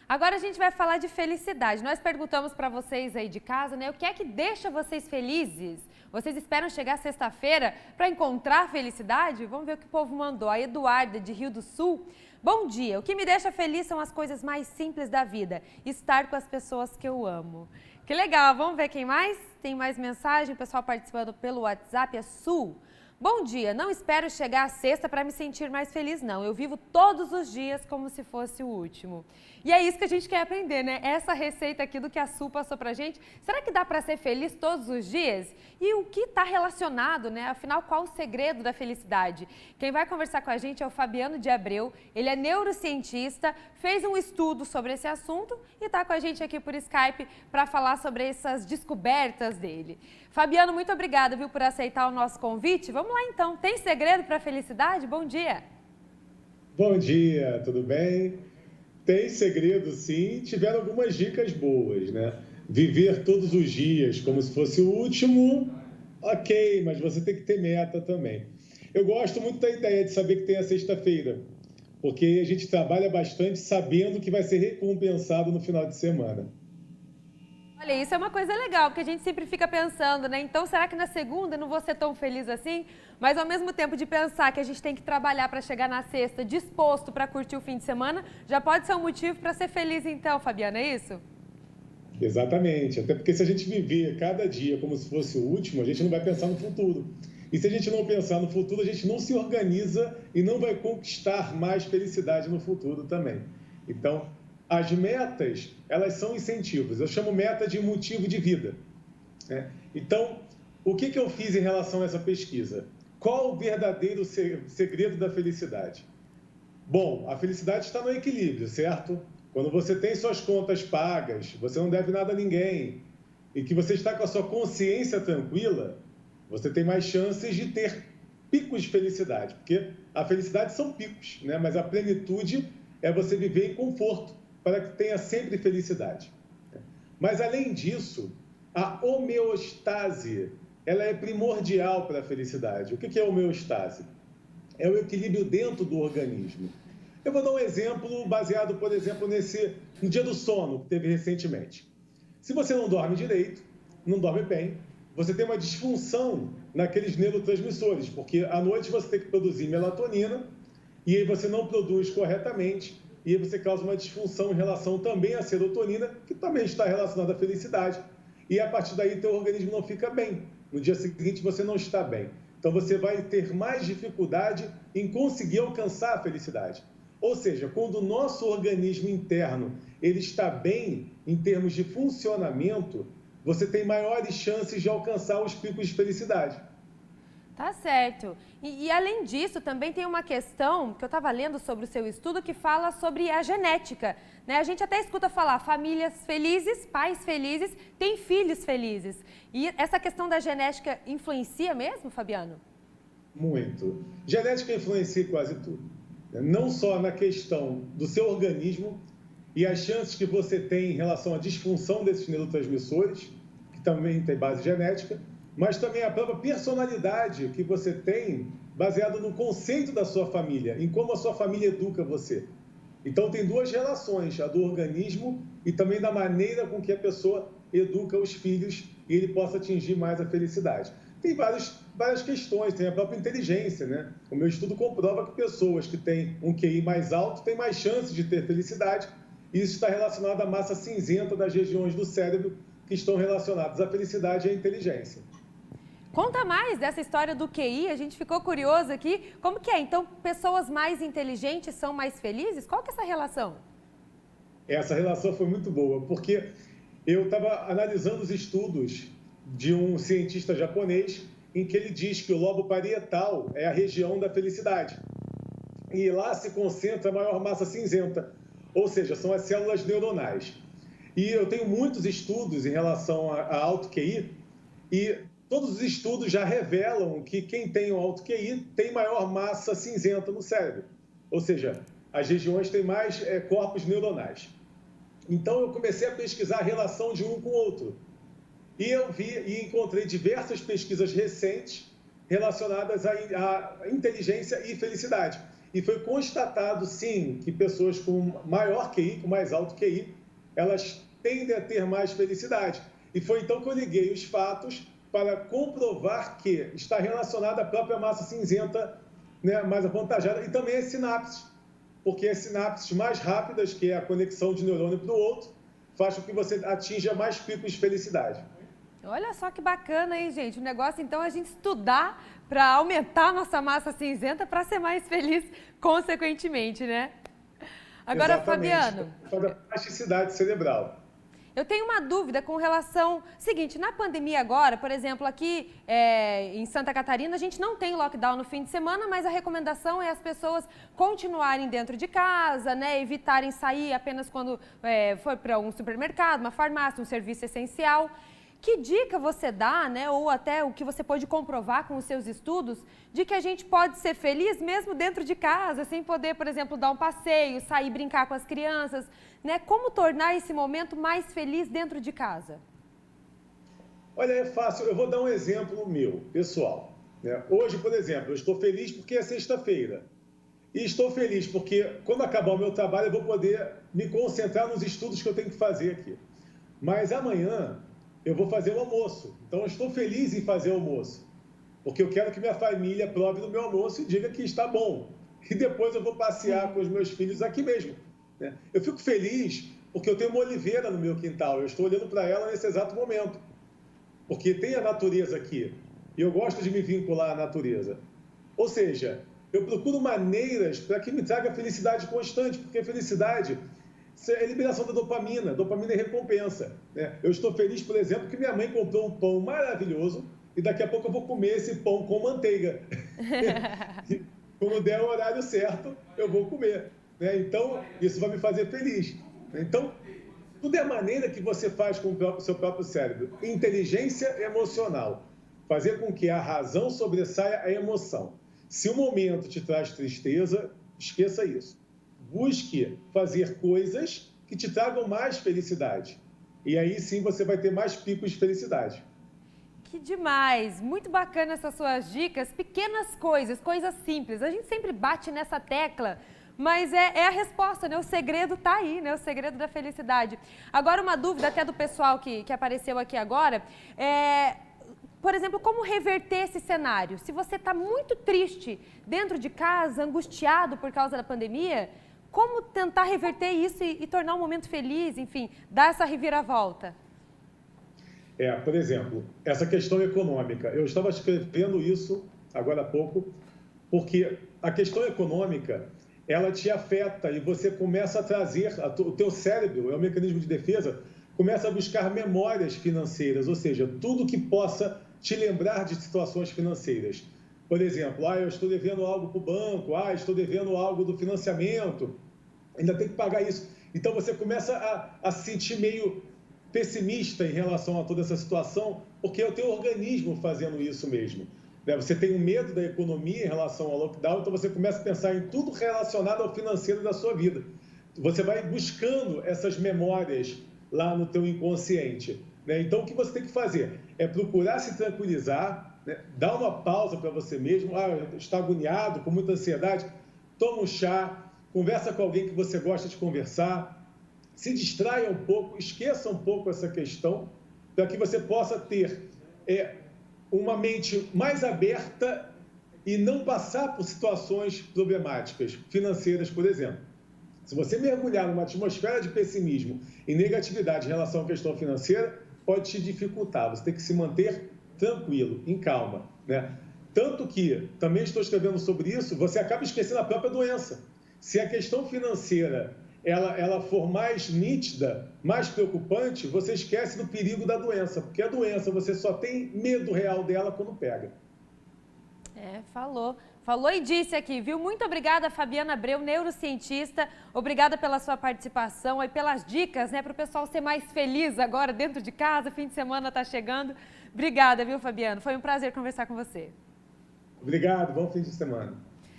Agora a gente vai falar de felicidade. Nós perguntamos para vocês aí de casa, né? O que é que deixa vocês felizes? Vocês esperam chegar sexta-feira para encontrar felicidade? Vamos ver o que o povo mandou. A Eduarda, de Rio do Sul. Bom dia. O que me deixa feliz são as coisas mais simples da vida. Estar com as pessoas que eu amo. Que legal. Vamos ver quem mais? Tem mais mensagem? O pessoal participando pelo WhatsApp. É Sul. Bom dia, não espero chegar à sexta para me sentir mais feliz, não. Eu vivo todos os dias como se fosse o último. E é isso que a gente quer aprender, né? Essa receita aqui do que a Su passou pra gente. Será que dá para ser feliz todos os dias? E o que está relacionado, né? Afinal, qual o segredo da felicidade? Quem vai conversar com a gente é o Fabiano de Abreu. Ele é neurocientista, fez um estudo sobre esse assunto e está com a gente aqui por Skype para falar sobre essas descobertas dele. Fabiano, muito obrigada, viu, por aceitar o nosso convite. Vamos lá então, tem segredo para a felicidade? Bom dia! Bom dia, tudo bem? Tem segredo sim, tiveram algumas dicas boas, né? Viver todos os dias como se fosse o último, ok, mas você tem que ter meta também. Eu gosto muito da ideia de saber que tem a sexta-feira, porque a gente trabalha bastante sabendo que vai ser recompensado no final de semana. Olha, isso é uma coisa legal, porque a gente sempre fica pensando, né? Então, será que na segunda eu não vou ser tão feliz assim? Mas ao mesmo tempo de pensar que a gente tem que trabalhar para chegar na sexta disposto para curtir o fim de semana, já pode ser um motivo para ser feliz então, Fabiana, é isso? Exatamente, até porque se a gente viver cada dia como se fosse o último, a gente não vai pensar no futuro. E se a gente não pensar no futuro, a gente não se organiza e não vai conquistar mais felicidade no futuro também. Então, as metas, elas são incentivos. Eu chamo meta de motivo de vida, né? Então, o que eu fiz em relação a essa pesquisa? Qual o verdadeiro segredo da felicidade? Bom, a felicidade está no equilíbrio, certo? Quando você tem suas contas pagas, você não deve nada a ninguém, e que você está com a sua consciência tranquila, você tem mais chances de ter picos de felicidade, porque a felicidade são picos, né? Mas a plenitude é você viver em conforto, para que tenha sempre felicidade. Mas, além disso, a homeostase, ela é primordial para a felicidade. O que é homeostase? É o equilíbrio dentro do organismo. Eu vou dar um exemplo baseado, por exemplo, no dia do sono que teve recentemente. Se você não dorme direito, não dorme bem, você tem uma disfunção naqueles neurotransmissores, porque à noite você tem que produzir melatonina e aí você não produz corretamente e aí você causa uma disfunção em relação também à serotonina, que também está relacionada à felicidade. E a partir daí, teu organismo não fica bem. No dia seguinte, você não está bem. Então, você vai ter mais dificuldade em conseguir alcançar a felicidade. Ou seja, quando o nosso organismo interno ele está bem em termos de funcionamento, você tem maiores chances de alcançar os picos de felicidade. Tá certo. E além disso, também tem uma questão que eu estava lendo sobre o seu estudo que fala sobre a genética, né? A gente até escuta falar famílias felizes, pais felizes, têm filhos felizes. E essa questão da genética influencia mesmo, Fabiano? Muito. Genética influencia quase tudo. Não só na questão do seu organismo e as chances que você tem em relação à disfunção desses neurotransmissores, que também tem base genética, mas também a própria personalidade que você tem baseado no conceito da sua família, em como a sua família educa você. Então, tem duas relações, a do organismo e também da maneira com que a pessoa educa os filhos e ele possa atingir mais a felicidade. Tem várias questões, tem a própria inteligência, né? O meu estudo comprova que pessoas que têm um QI mais alto têm mais chances de ter felicidade e isso está relacionado à massa cinzenta das regiões do cérebro que estão relacionadas à felicidade e à inteligência. Conta mais dessa história do QI, a gente ficou curioso aqui. Como que é? Então, pessoas mais inteligentes são mais felizes? Qual que é essa relação? Essa relação foi muito boa, porque eu estava analisando os estudos de um cientista japonês em que ele diz que o lobo parietal é a região da felicidade. E lá se concentra a maior massa cinzenta, ou seja, são as células neuronais. E eu tenho muitos estudos em relação a alto QI e todos os estudos já revelam que quem tem um alto QI tem maior massa cinzenta no cérebro. Ou seja, as regiões têm mais corpos neuronais. Então, eu comecei a pesquisar a relação de um com o outro. E eu vi e encontrei diversas pesquisas recentes relacionadas à inteligência e felicidade. E foi constatado, sim, que pessoas com maior QI, com mais alto QI, elas tendem a ter mais felicidade. E foi então que eu liguei os fatos para comprovar que está relacionada à própria massa cinzenta, né, mais avantajada, e também as sinapses, porque as sinapses mais rápidas, que é a conexão de neurônio para o outro, faz com que você atinja mais picos de felicidade. Olha só que bacana, hein, gente? O negócio, então, é a gente estudar para aumentar a nossa massa cinzenta para ser mais feliz, consequentemente, né? Agora, Exatamente. Fabiano... Sobre a plasticidade cerebral. Eu tenho uma dúvida com relação... Seguinte, na pandemia agora, por exemplo, aqui em Santa Catarina, a gente não tem lockdown no fim de semana, mas a recomendação é as pessoas continuarem dentro de casa, né? Evitarem sair apenas quando for para um supermercado, uma farmácia, um serviço essencial. Que dica você dá, né? Ou até o que você pode comprovar com os seus estudos, de que a gente pode ser feliz mesmo dentro de casa, sem poder, por exemplo, dar um passeio, sair brincar com as crianças, né? Como tornar esse momento mais feliz dentro de casa? Olha, é fácil. Eu vou dar um exemplo meu, pessoal. Né? Hoje, por exemplo, eu estou feliz porque é sexta-feira. E estou feliz porque, quando acabar o meu trabalho, eu vou poder me concentrar nos estudos que eu tenho que fazer aqui. Mas amanhã eu vou fazer o almoço. Então, eu estou feliz em fazer o almoço, porque eu quero que minha família prove no meu almoço e diga que está bom. E depois eu vou passear com os meus filhos aqui mesmo. Né? Eu fico feliz porque eu tenho uma oliveira no meu quintal. Eu estou olhando para ela nesse exato momento, porque tem a natureza aqui. E eu gosto de me vincular à natureza. Ou seja, eu procuro maneiras para que me traga felicidade constante, porque a felicidade é a liberação da dopamina. Dopamina é recompensa. Né? Eu estou feliz, por exemplo, que minha mãe comprou um pão maravilhoso e daqui a pouco eu vou comer esse pão com manteiga. E quando der o horário certo, eu vou comer. Né? Então, isso vai me fazer feliz. Então, tudo é a maneira que você faz com o seu próprio cérebro. Inteligência emocional. Fazer com que a razão sobressaia a emoção. Se o momento te traz tristeza, esqueça isso. Busque fazer coisas que te tragam mais felicidade. E aí sim você vai ter mais picos de felicidade. Que demais! Muito bacana essas suas dicas. Pequenas coisas, coisas simples. A gente sempre bate nessa tecla, mas é a resposta, né? O segredo está aí, né? O segredo da felicidade. Agora, uma dúvida até do pessoal que apareceu aqui agora. Por exemplo, como reverter esse cenário? Se você está muito triste dentro de casa, angustiado por causa da pandemia, como tentar reverter isso e tornar um momento feliz, enfim, dar essa reviravolta? Por exemplo, essa questão econômica. Eu estava escrevendo isso agora há pouco, porque a questão econômica, ela te afeta e você começa a trazer, o teu cérebro, é um mecanismo de defesa, começa a buscar memórias financeiras, ou seja, tudo que possa te lembrar de situações financeiras. Por exemplo, eu estou devendo algo para o banco, estou devendo algo do financiamento, ainda tem que pagar isso. Então você começa a se sentir meio pessimista em relação a toda essa situação, porque é o teu organismo fazendo isso mesmo. Você tem um medo da economia em relação ao lockdown, então você começa a pensar em tudo relacionado ao financeiro da sua vida. Você vai buscando essas memórias lá no teu inconsciente. Então, o que você tem que fazer é procurar se tranquilizar, dar uma pausa para você mesmo. Está agoniado, com muita ansiedade, toma um chá, conversa com alguém que você gosta de conversar, se distraia um pouco, esqueça um pouco essa questão, para que você possa ter uma mente mais aberta e não passar por situações problemáticas, financeiras, por exemplo. Se você mergulhar numa atmosfera de pessimismo e negatividade em relação à questão financeira, pode te dificultar. Você tem que se manter tranquilo, em calma. Né? Tanto que, também estou escrevendo sobre isso, você acaba esquecendo a própria doença. Se a questão financeira ela for mais nítida, mais preocupante, você esquece do perigo da doença, porque a doença você só tem medo real dela quando pega. Falou e disse aqui, viu? Muito obrigada, Fabiana Abreu, neurocientista. Obrigada pela sua participação e pelas dicas, né, para o pessoal ser mais feliz agora dentro de casa, fim de semana está chegando. Obrigada, viu, Fabiana? Foi um prazer conversar com você. Obrigado, bom fim de semana.